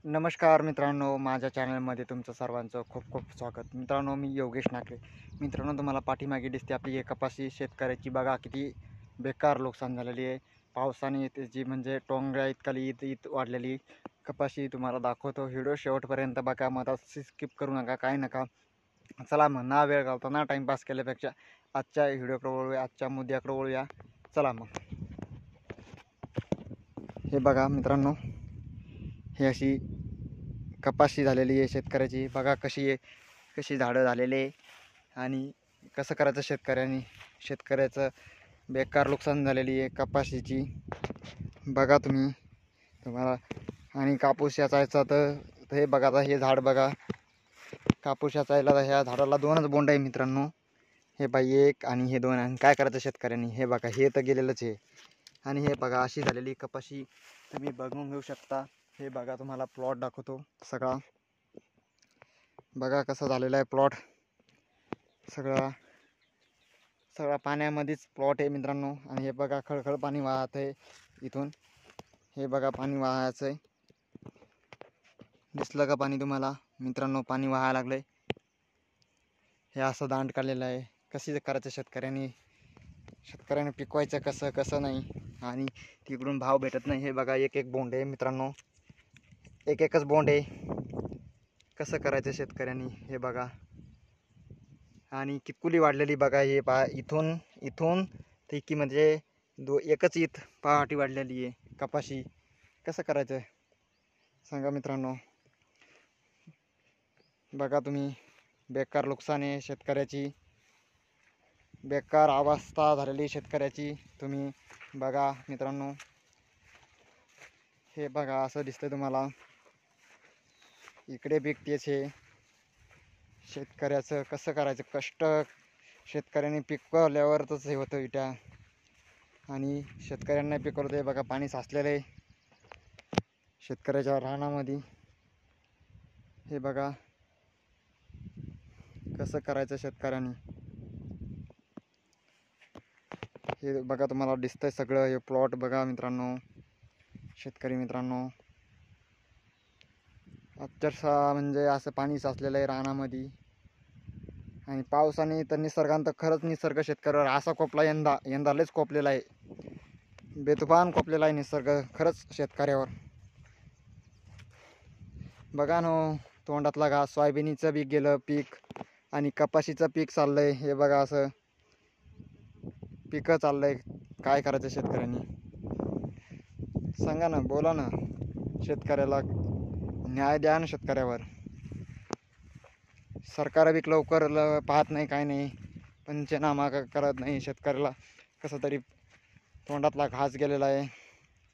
नमस्कार मित्रांनो, माझ्या चॅनलमध्ये तुमचं सर्वांचं खूप खूप स्वागत. मित्रांनो, मी योगेश नाकरे. मित्रांनो, तुम्हाला पाठीमागे दिसते आपली एक कपाशी शेतकऱ्याची. बघा किती बेकार नुकसान झालेली आहे. पावसाने त्याची म्हणजे टोंगळ्या इतकाली ईद वाढलेली कपाशी तुम्हाला दाखवतो. व्हिडिओ शेवटपर्यंत बघा, मधात स्किप करू नका, काय नका. चला मग, ना वेळ घालता ना टाईमपास केल्यापेक्षा आजच्या व्हिडिओकडे वळूया, आजच्या मुद्द्याकडे वळूया. चला मग. हे बघा मित्रांनो, ही अशी कपाशी झालेली आहे शेतकऱ्याची. बघा कशी झाडं झालेले आणि कसं करायचं शेतकऱ्याचं बेकार नुकसान झालेली आहे कपाशीची. बघा तुम्हाला. आणि कापूस याचायचा तर हे बघा, आता हे झाड बघा, कापूस याचायला ह्या झाडाला 2च बोंड आहे मित्रांनो. हे बाई एक आणि हे 2. आणि काय करायचं शेतकऱ्यांनी? हे बघा, हे तर गेलेलंच आहे. आणि हे बघा अशी झालेली कपाशी तुम्ही बघून घेऊ शकता. हे बघा, तुम्हाला प्लॉट दाखवतो सगळा. बघा कसा झालेला आहे प्लॉट. सगळा पाण्यामध्येच प्लॉट आहे मित्रांनो. आणि हे बघा, खळखळ पाणी वाहत आहे इथून. हे बघा, पाणी वाहायचं आहे. दिसलं का पाणी तुम्हाला मित्रांनो? पाणी वाहायला लागलंय. हे असं दांड काढलेलं आहे. कशी करायचं शेतकऱ्याने पिकवायचं कसं नाही. आणि तिकडून भाव भेटत नाही. हे बघा, एक बोंड आहे मित्रांनो, एकच बोंड आहे. कसं करायचं शेतकऱ्यांनी? हे बघा. आणि कितकुली वाढलेली बघा. हे पहा, इथून ते की म्हणजे एकच पहाटी वाढलेली आहे कपाशी. कसं करायचं सांगा मित्रांनो? बघा तुम्ही, बेकार नुकसान आहे शेतकऱ्याची, बेकार अवस्था झालेली शेतकऱ्याची. तुम्ही बघा मित्रांनो, हे बघा असं दिसतंय तुम्हाला. इकडे पीक तेच आहे. शेतकऱ्याचं कसं करायचं? कष्ट शेतकऱ्यांनी पिकवल्यावरच हे होतं विटा. आणि शेतकऱ्यांना पिकवलं ते बघा, पाणी साचलेलं आहे शेतकऱ्याच्या रानामध्ये. हे बघा कसं करायचं शेतकऱ्यांनी. हे बघा, तुम्हाला दिसतंय सगळं. हे प्लॉट बघा मित्रांनो, शेतकरी मित्रांनो. अक्षरशः म्हणजे असं पाणी साचलेलं आहे रानामध्ये. आणि पावसाने तर निसर्गानं तर खरंच निसर्ग शेतकऱ्यावर असा कोपला यंदा लयच कोपलेला आहे. बेतुफान कोपलेला आहे निसर्ग खरंच शेतकऱ्यावर. बघा नो, तोंडातला घास. सोयाबीनचं बी गेलं पीक आणि कपाशीचं पीक चाललंय. हे बघा, असं पिकं चाललंय. काय करायचं शेतकऱ्यांनी सांगा ना, बोला ना. शेतकऱ्याला न्याय द्या ना शेतकऱ्यावर. सरकार बी लवकर पाहत नाही, काय नाही, पंचनामा करत नाही. शेतकऱ्याला कसं तरी तोंडातला घास गेलेला आहे.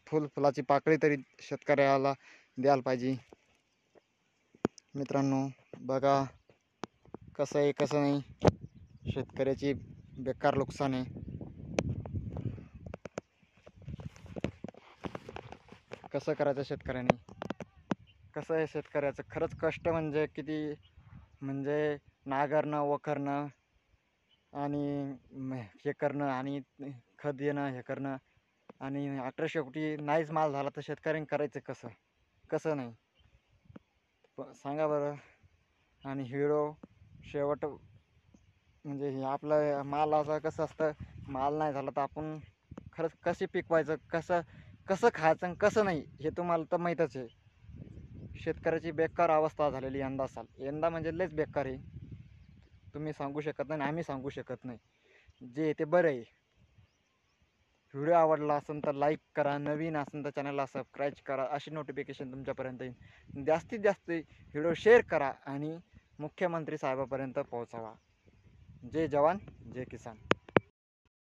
फुलाची पाकळी तरी शेतकऱ्याला द्यायला पाहिजे मित्रांनो. बघा कसं आहे कसं नाही. शेतकऱ्याची बेकार नुकसान आहे. कसं करायचं शेतकऱ्याने? कसं आहे शेतकऱ्याचं खरंच कष्ट म्हणजे किती, म्हणजे नांगरणं वखरणं आणि हे करणं आणि खत देणं, हे करणं. आणि 18 कोटी नाहीच माल झाला तर शेतकऱ्यांनी करायचं कसं नाही सांगा बरं. आणि हिरो शेवट म्हणजे हे आपलं मालाचं कसं असतं, माल नाही झाला तर आपण खरंच कसे पिकवायचं, कसं खायचं आणि कसं नाही, हे तुम्हाला तर माहीतच आहे. शेतकऱ्याची बेकार अवस्था झालेली यंदा म्हणजे लयच बेकार आहे. तुम्ही सांगू शकत नाही, आम्ही सांगू शकत नाही. जे ते बरं आहे. व्हिडिओ आवडला असेल तर लाईक करा, नवीन असेल तर चॅनलला सबस्क्राईब करा, अशी नोटिफिकेशन तुमच्यापर्यंत येईल. जास्तीत जास्त व्हिडिओ शेअर करा आणि मुख्यमंत्री साहेबापर्यंत पोहोचवा. जय जवान जय किसान.